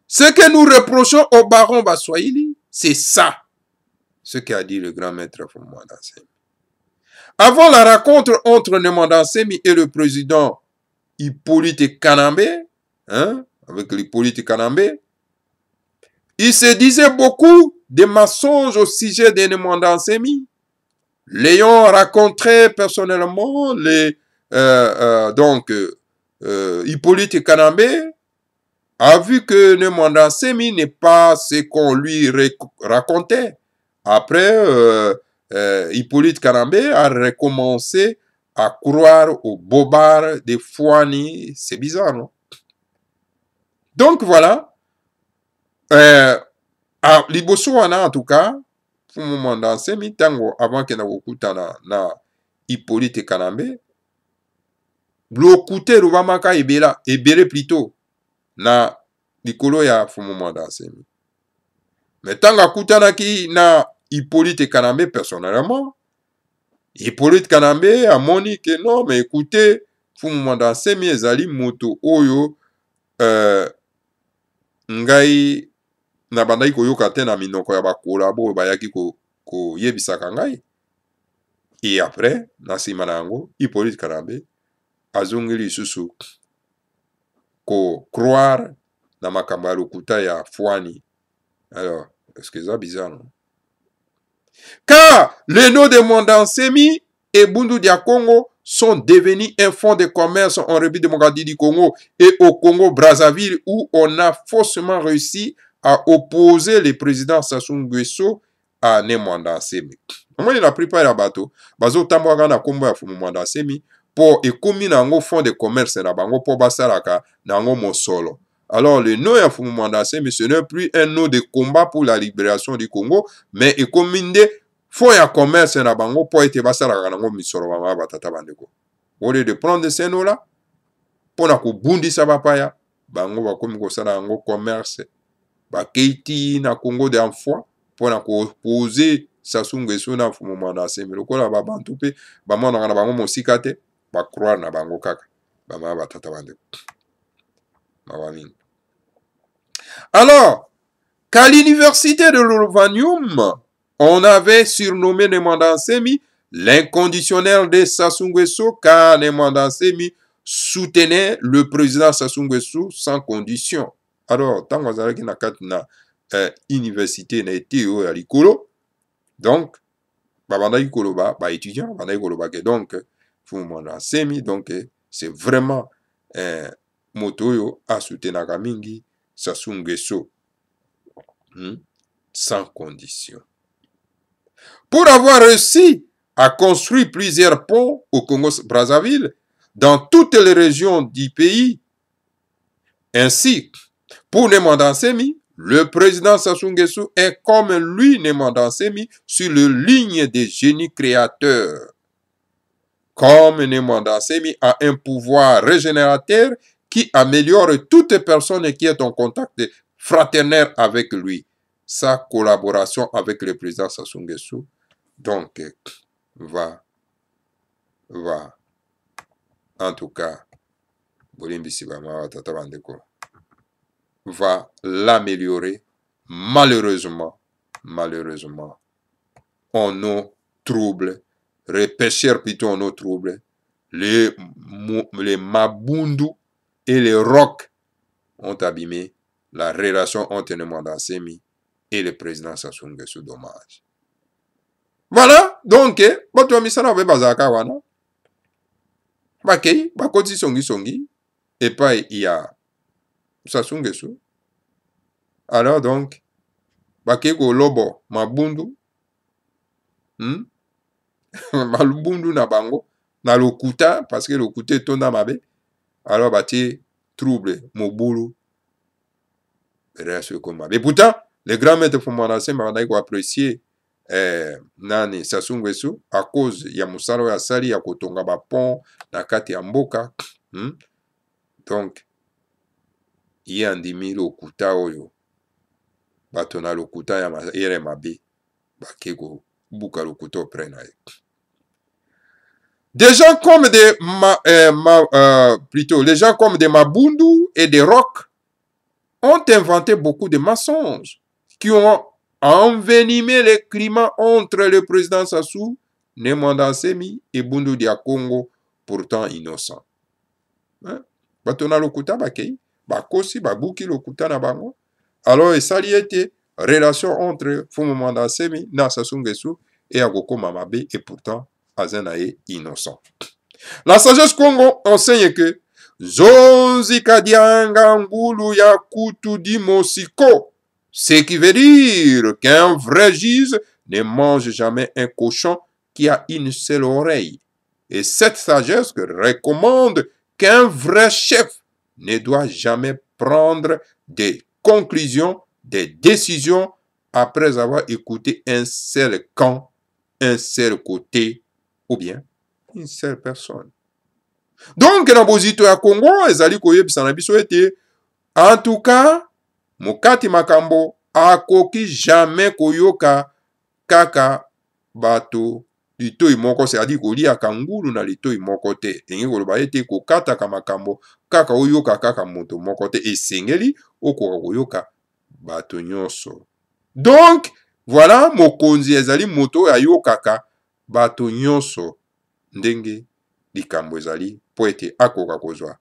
Ce que nous reprochons au baron Baswahili, c'est ça. Ce qu'a dit le grand maître Fumwanda Semi. Avant la rencontre entre Nemwanda Semi et le président Hippolyte Kanambe, hein, avec l'Hippolyte Kanambe, il se disait beaucoup de mensonges au sujet de Nemwanda Semi. L'ayant rencontré personnellement, Hippolyte Kanambe a vu que Nemwanda Nsemi n'est pas ce qu'on lui racontait. Après, Hippolyte Kanambe a recommencé à croire au bobard des Fouani. C'est bizarre, non? Donc voilà. À liboso wana en tout cas, Fumumanda Nsemi tango avant que na kokutana na Hippolyte Kanambe, lokute lubamaka ebele plutôt na likolo ya Fumumanda Nsemi. Mais tanga kutanaki na Hippolyte Kanambe personnellement, Hippolyte Kanambe a moni que non, mais écoutez, Fumumanda Nsemi ezali moto oyo ngai na bandaki koyoka te na minoko ya bakolabo bayaki koyebisaka ngai. Et après, na nsima na yango, Hippolyte Kanambe azongeli lisusu ko croire na makambo ya lokuta ya Fouani. Alors, est-ce que c'est bizarre, non? Car les noms de Nemwanda Nsemi et Bundu Dia Congo sont devenus un fonds de commerce en République démocratique du Congo et au Congo-Brazzaville où on a faussement réussi à opposer le président Sassou Nguesso à Nemwanda Nsemi. Moi, la plupart des bateaux, bazo tambouaka na kombo ya Fumumanda Nsemi pour ekomi na ngo fonds de commerce na bango pour basalaka na ngo mosolo. Alors, le nom ya Fumumanda Nsemi, ce n'est plus un nom de combat pour la libération du Congo, mais ekomi nde fonds ya commerce na bango pour ete basalaka na ngo misolo bama batata bandeko. Au lieu de prendre ces noms-là, pour na kobundisa bapaya, bango bakomi kosala ngo commerce. Bakeiti na Congo d'enfoi pour na opposer Sassou Nguesso na Fumumanda Nsemi. Lokola babantu pe bamonaka na bango mosika te, ba croire na bango kaka. Bama batata bandeko. Mawamingi. Alors, qu'à l'université de l'Uranium, on avait surnommé Nemwanda Nsemi l'inconditionnel de Sassou Nguesso car Nemwanda Nsemi soutenait le président Sassou Nguesso sans condition. Alors, tant qu'on a na katna université na été à likolo, donc babanda likolo ba étudiant babanda likolo ba donc Fumumanda Nsemi donc c'est vraiment moto yo a soutenaka mingi Sassou Nguesso sans condition. Pour avoir réussi à construire plusieurs ponts au Congo-Brazzaville dans toutes les régions du pays, ainsi pour Nemwanda Nsemi, le président Sassou Nguesso est comme lui, Nemwanda Nsemi, sur la ligne des génies créateurs. Comme Nemwanda Nsemi a un pouvoir régénérateur qui améliore toute personne qui est en contact fraternel avec lui. Sa collaboration avec le président Sassou Nguesso, donc, va, en tout cas, va l'améliorer, malheureusement, en nos troubles, repêcher plutôt en nos troubles, les Mabundu et les Rocs ont abîmé la relation entre Nemwanda Nsemi et le président Sassou Nguesso. Dommage. Voilà, donc, bato misala be bazaka wana. Bakei, bakoti songi, et pas il y a Sassou Nguesso. Alors donc, bakei ko lobo Mabundu, Malubundu na bango, na lokuta, parce que lokuta est tonda mabe. Alors bati trouble, Mobulu, reste comme mabe. Et pourtant, les grands maîtres Fumumanda Nsemi ont apprécié nani Sassou Nguesso à cause ya musala ya sali ya kotonga ba pont na kati ya mboka. Donc ye andimi lokuta oyo bato na lokuta ya yere mabe bakeko buka lokuta auprès na ye. Des gens comme les gens comme des Mabundu et des Rocs ont inventé beaucoup de mensonges qui ont envenimé le climat entre le président Sassou, Nemwanda Nsemi et Bundu Dia Congo, pourtant innocent. Batona lokuta bakei, bakosi babuki lokuta na bango. Alors, ça y était relation entre Fumumanda Nsemi na Sassou Nguesso et Agoko Mamabe et pourtant Azenae innocent. La sagesse Congo enseigne que Zozi kadianga ngulu ya kutu di mosiko. Ce qui veut dire qu'un vrai gise ne mange jamais un cochon qui a une seule oreille. Et cette sagesse recommande qu'un vrai chef ne doit jamais prendre des conclusions, des décisions après avoir écouté un seul camp, un seul côté ou bien une seule personne. Donc, na bozito ya Congo ezali koyebisa na biso ete en tout cas mokati makambo akoki jamais koyoka kaka bato litoi moko, c'est-à-dire koliaka ngulu na litoi moko te. Enge koloba ete kokataka makambo kaka oyoka kaka moto moko te, esengeli okoka koyoka bato nyonso. Donc voilà, mokonzi ezali moto ayokaka bato nyonso ndenge likambo ezali po ete akoka kozwa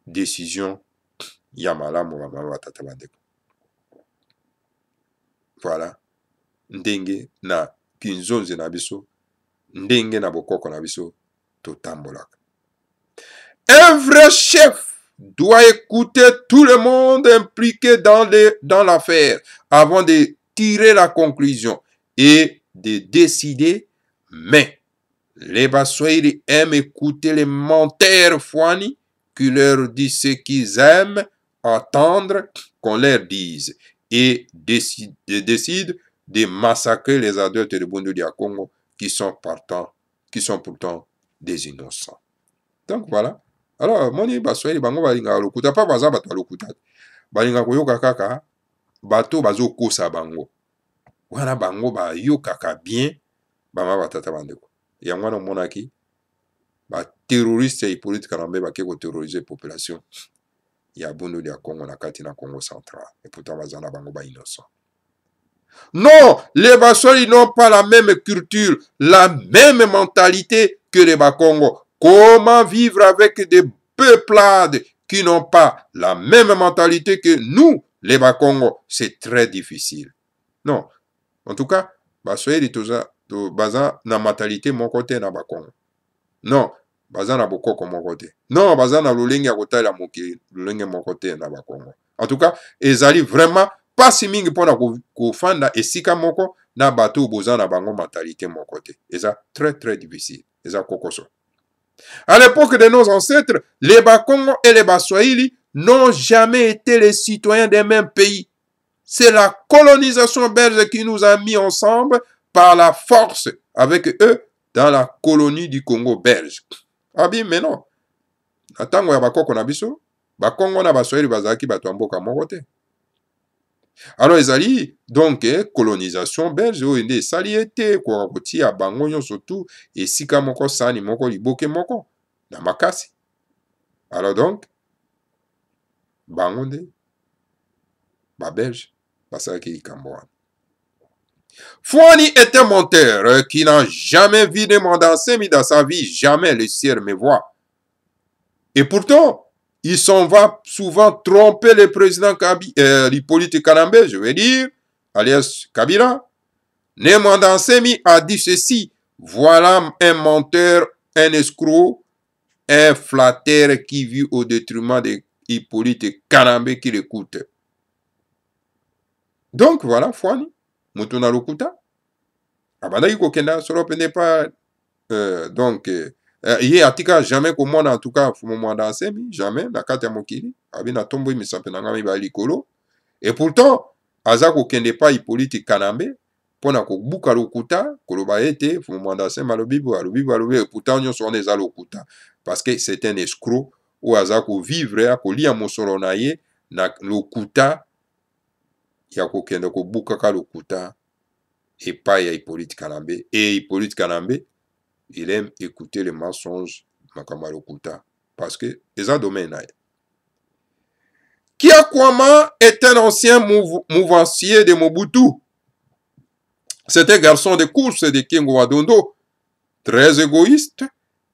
décision ya malamu bamama batata bandeko. Voilà ndenge na kinzonzi na biso, ndenge na bokoko na biso totambolaka. Un vrai chef doit écouter tout le monde impliqué dans l'affaire avant de tirer la conclusion et de décider. Mais les Baswahili aiment écouter les menteurs Fwani qui leur disent ce qu'ils aiment entendre qu'on leur dise et décident de massacrer les adultes de Bundu à Congo qui sont pourtant des innocents. Donc voilà. Alors, moni Baswahili bango balinga lokuta pa baza bato lokuta. Balinga koyoka kaka bato bazo kosa bango. Wana bango ba yokaka bien bama batata bandeko. Ya mwana monaki ba terroriste et politique kanambe ba keko terroriser population ya Bundu ya Congo na kati na Congo central. Et pourtant bazana bango ba innocent. Non, les Baswahili n'ont pas la même culture, la même mentalité que les Bakongo. Comment vivre avec des peuplades qui n'ont pas la même mentalité que nous, les Bakongo? C'est très difficile. Non, en tout cas, Baswahili baza na mentalité mon côté na Bakongo. Non, baza na bokoko mon côté. Non, baza na lolenge ya kotala moki, lolenge mon côté na Bakongo. En tout cas, ezali vraiment pas si mingi pona kofanda esika moko na bato boza na bango mentalité mon côté. Eza très très difficile. Eza kokoso. À l'époque de nos ancêtres, les Bakongo et les Baswahili n'ont jamais été les citoyens des mêmes pays. C'est la colonisation belge qui nous a mis ensemble par la force avec eux dans la colonie du Congo belge. Ah bien, mais non. Atango ya bakoko na biso, Bakongo na Baswahili bazaki bato mboka moko te. Alors ezali donc colonisation belge oyo nde esali ete koka kotia bango nyonso tu esika moko sani moko liboke moko na makasi. Alors donc bango nde ba belge basalaki likambo wana. Fwani est un menteur qui n'a jamais vu de Mandansemi dans sa vie, jamais le ciel me voit. Et pourtant, il s'en va souvent tromper le président Hippolyte Kanambe, je veux dire, alias Kabila. Nemandansemi a dit ceci: voilà un menteur, un escroc, un flatteur qui vit au détriment de Hippolyte Kanambe qui l'écoute. Donc voilà, Fwani, Mutuna Lokuta. Abanda Yiko Kenda, Sorope n'est pas. Donc. Ye atika jamais komona en tout cas fumomanda nsemi jamais na kati ya mokili abina tombo misape na ngami ba likolo et pourtant aza kokende pa Hippolyte Kanambe pona kobuka lokuta koloba ete fumomanda nsemi alobi et pourtant nyonso wana eza lokuta parce que c'est un escroc ou aza ko vivre akolia mosolo na ye na lokuta ya kokende kobuka ka lokuta epai ya Hippolyte Kanambe et Hippolyte Kanambe il aime écouter les mensonges Makamarokuta parce que les a domaine. Kiakwama est un ancien mouvancier de Mobutu. C'est un garçon de course de Kingo Wadondo, très égoïste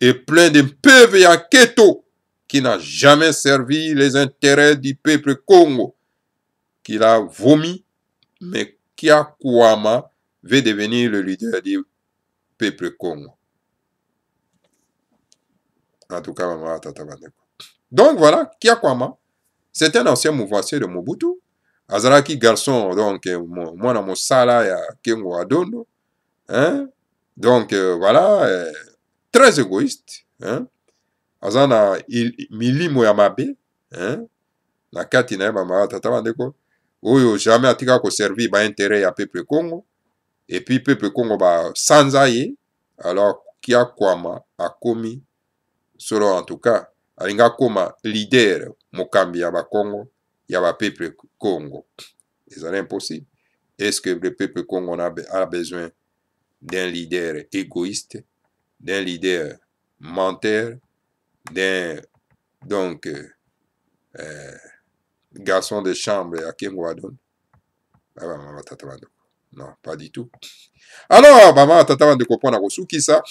et plein de peuvent et keto, qui n'a jamais servi les intérêts du peuple Congo, qu'il a vomi, mais Kiakwama veut devenir le leader du peuple Congo. En tout cas, maman, tata bandeko. Donc voilà, Kiakwama, c'est un ancien mouvementier de Mobutu. Azaraki garçon, donc, moi dans mon sala, ya Kengo Adondo. Hein? Donc voilà, très égoïste. Hein? Azana milimo ya mabe. Hein? Na kati na ba tata bandeko. Oyo jamais atika ko servir ba intérêt ya peuple Congo. Et puis peuple Congo ba sanzaye. Alors Kiakwama a commis, selon en tout cas, alinga koma leader mokambi ya ba Congo, ya ba peuple Congo. C'est impossible. Est-ce que le peuple Congo a besoin d'un leader égoïste, d'un leader menteur, d'un donc garçon de chambre à Kengwadon? Non, pas du tout. Alors, maman tata de comprendre qui ça.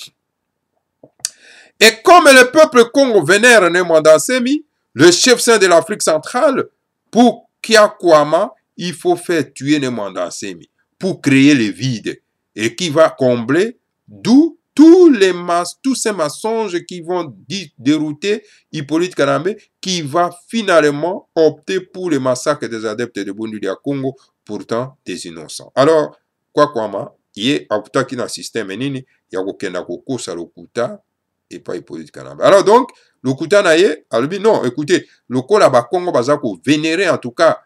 Et comme le peuple Congo vénère Nemwanda Nsemi, le chef saint de l'Afrique centrale, pour Kiakwama, il faut faire tuer Nemwanda Nsemi pour créer le vide et qui va combler, d'où tous ces mensonges qui vont dérouter Hippolyte Kanambe, qui va finalement opter pour le massacre des adeptes de Bundu à Congo, pourtant des innocents. Alors, Kwakwama, il y a un système, il y a un kokosa lokuta et pas Hippolyte Kanambe. Alors donc, lokuta naye, alors non, écoutez, le Kola Bakongo bazako vénérer en tout cas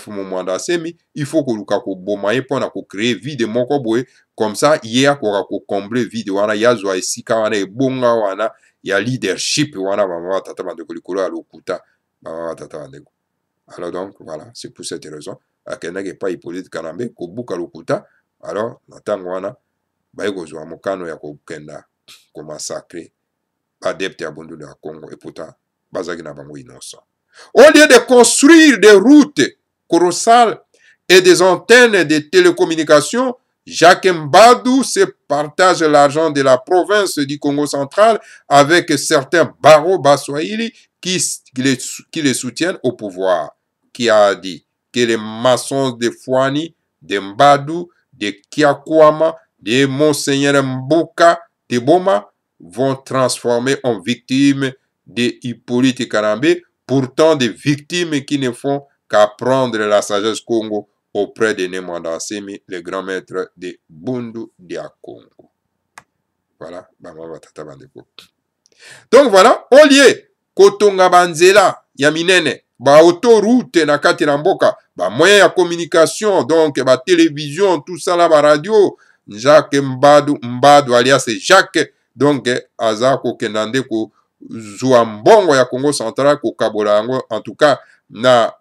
Mwanda Nsemi, il faut que Lukaku bomaye pour créer vide moko boye, comme ça il y a ko combler vide wana ya zwa esika wana ebonga wana ya leadership wana mama tata bandeko likolo ya lokuta mama tata bandeko. Alors donc voilà, c'est pour cette raison akendake pas Hippolyte Kanambe ko buka lokuta. Alors natango wana baye kozwa mokano ya kokenda ko massacrer adepte ya Bundu ya Congo et pourtant bazaki na bango innocent. Au lieu de construire des routes colossales et des antennes de télécommunications, Jacques Mbadou se partage l'argent de la province du Congo central avec certains barreaux baswahili qui les soutiennent au pouvoir, qui a dit que les maçons de Fouani, de Mbadou, de Kiakwama, de Monseigneur Mbuka, de Boma vont transformer en victimes de Hippolyte Kanambe, pourtant des victimes qui ne font qu'apprendre la sagesse Congo auprès de Nemwanda Nsemi, le grand maître de Bundu dia Congo. Voilà, donc voilà, au lieu kotonga banzela ya minene, ba autoroute na kati na mboka, ba moyen ya communication, donc ba télévision, tout ça là, ba radio, Jacques Mbadou alias Jacques, donc azako kendande ko zwa mbongo ya Congo central ko kabola yango, en tout cas na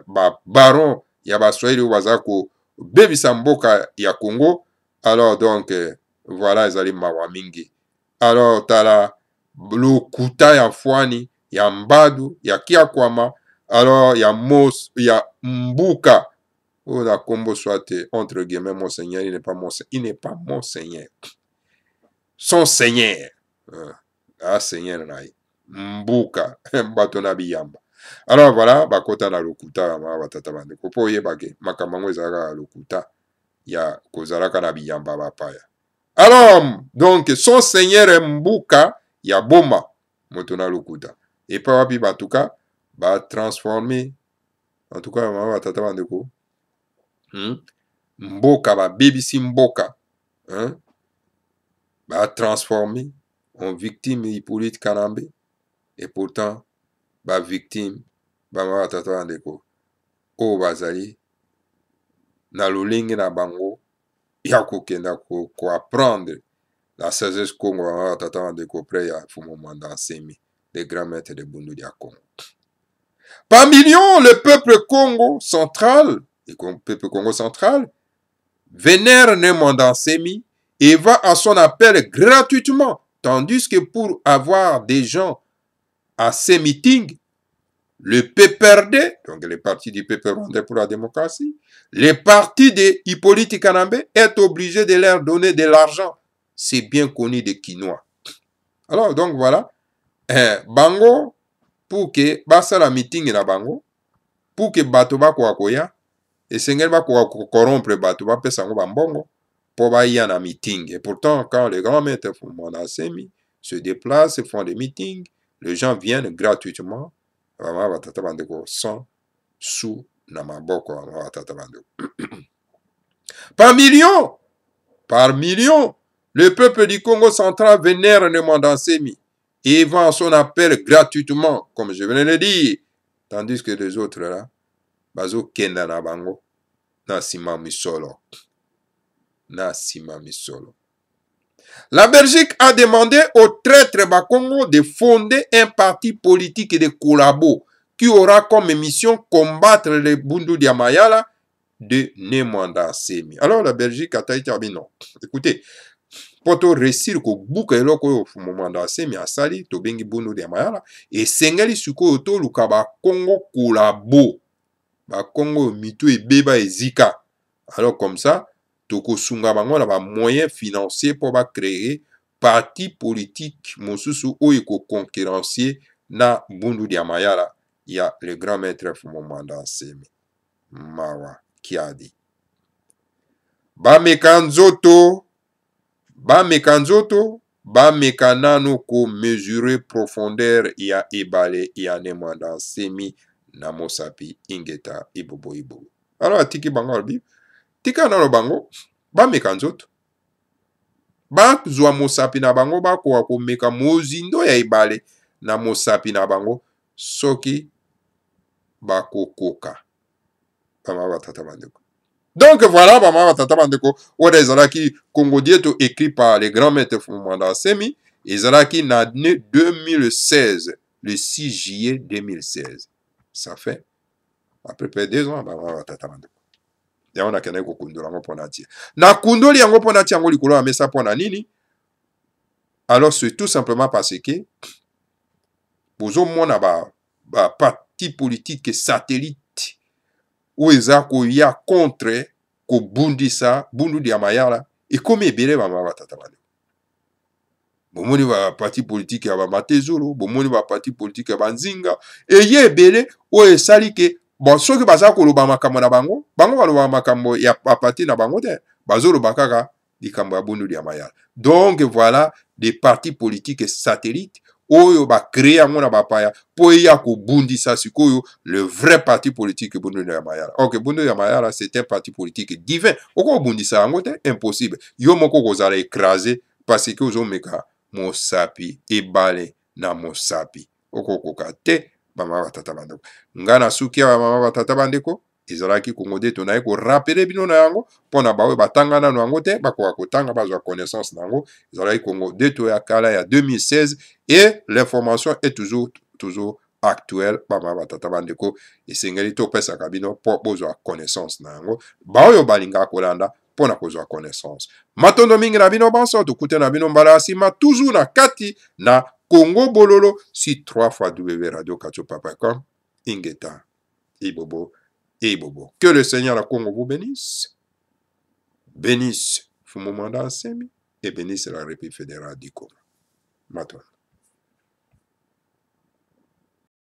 ba baron ya baswahili baza ko bebisa mboka ya Congo. Alors donc voilà, ezali mawa mingi. Alors tala lokuta ya Fwani, ya Mbadu, ya Kiakwama, alors ya Mbuka. Oh, la combo soit entre guillemets monseigneur, il n'est pas monseigneur. Son seigneur. Ah, seigneur naï. Mbuka. Mbatona biyamba. Alors voilà, bakota na lokuta batata bande. Kopo yebake makamango ezaka lokuta ya kozalaka na biyamba bapaya. Alors donc son seigneur Mbuka ya boma motona lokuta. Et pas wapi batuka ba transformer en tout cas batata bande ko. Mboka ba bebisi mboka. Ba transformer en victime Hippolyte Kanambe. Et pourtant ba victime ba tata ndeko o bazali na lolenge na bango ya kokenda ko apprendre la sagesse Congo ba tata ndeko près ya Mwanda Nsemi, les grands maîtres de Bundu dia Congo. Par millions, le peuple Congo central, vénère Mwanda Nsemi et va à son appel gratuitement, tandis que pour avoir des gens à ces meetings, le PPRD, donc le parti du peuple rwandais pour la démocratie, le parti de Hippolyte Kanambe est obligé de leur donner de l'argent. C'est bien connu des Quinois. Alors, donc voilà, Bango, pour que basa la meeting na Bango, pour que bato ba kwa koya, et sengel ba kwa corrompre bato ba pesa ngo bambongo, pour ba y na meeting. Et pourtant, quand les grands maîtres Mwanda Nsemi se déplacent, font des meetings, les gens viennent gratuitement bama batata bandeko sans sous na maboko bama batata bandeko. Par millions, le peuple du Congo central vénère Nemwanda Nsemi et vend son appel gratuitement, comme je venais de le dire, tandis que les autres là, bazo kenda na bango, na sima misolo. Na sima misolo. La Belgique a demandé au traître Bakongo de fonder un parti politique et de collabo qui aura comme mission combattre les Bundu Diamayala de Nemwanda Nsemi. Alors la Belgique a dit non. Écoutez, pour réussir ko buka eloko Nemwanda Nsemi asali to bengi Bundu Diamayala et sengeli suko to luka ba Congo collabo. Ba Congo mito et beba et zika. Alors comme ça, toko sunga bango na ba moyens financiers pour ba créer parti politique mosusu oyo ko concurrencier na Bundu Diamayala. Il y a le grand maître Nemwanda Nsemi. Mawa Kiadi. Bameka nzoto, bameka nano ko mesurer profondeur ya ebale ya Nemwanda Nsemi na Mosapi ingeta ibobo. Alors atiki bango albi, tika nano bango, bameka nzoto. Bazwa Mosapi na bango bako ko meka mozindo ya ebale na Mosapi na bango soki bako koka. Donc voilà, qui Congo Dieto écrit par les grands maîtres Nemwanda Nsemi, et Zalaki n'a né 2016, le 6 juillet 2016. Ça fait à peu près 2 ans. Et on a qu'un écho kundolango ponati. Na kundoli yango ponati yango likolo amesa pona nini? Alors c'est tout simplement parce que bozo mona ba parti politique satellite où eza koya contre ko bundisa Bundu Diamayala et comme ebele bama batata bale. Bomoni ba parti politique ya ba Matezolo, bomoni ba parti politique ya Banzinga et ye ebele o esali ke bon soki baza ko loba makambo na bango, bango baloba makambo ya parti na bango te, bazolo bakaka likambo ya Bundu Diamayala. Donc voilà des partis politiques satellites oyo ba créer yango na bapaya po ya ko bundisa sikoyo le vrai parti politique Bundu Diamayala. OK, Bundu Diamayala c'est un parti politique divin. Oko bundisa yango te impossible. Yo moko kozala écraser parce que ozo meka Mosapi ebale na Mosapi. Oko koka te bama batata bandeko. Ngana suki ya bama batata bandeko. Ezalaki Congo Dieto na ko rappeler bino na yango pona bawe batanga na yango te bakoka kotanga bazwa connaissance na yango. Ezalaki Congo Dieto ya kala ya 2016 et l'information est toujours actuelle bama batata bandeko esengeli to pesa kabino po bozwa connaissance na yango baoyo balinga kolanda pona kozwa connaissance. Matondo mingi na bino banso tukute na bino mbala asima toujours na kati na Congo Bololo si 3x www.radio-kacho.com ingeta ibobo. Et bobo. Que le Seigneur la Congo vous bénisse. Bénisse Nemwanda Nsemi et bénisse la République fédérale du Congo. Maintenant.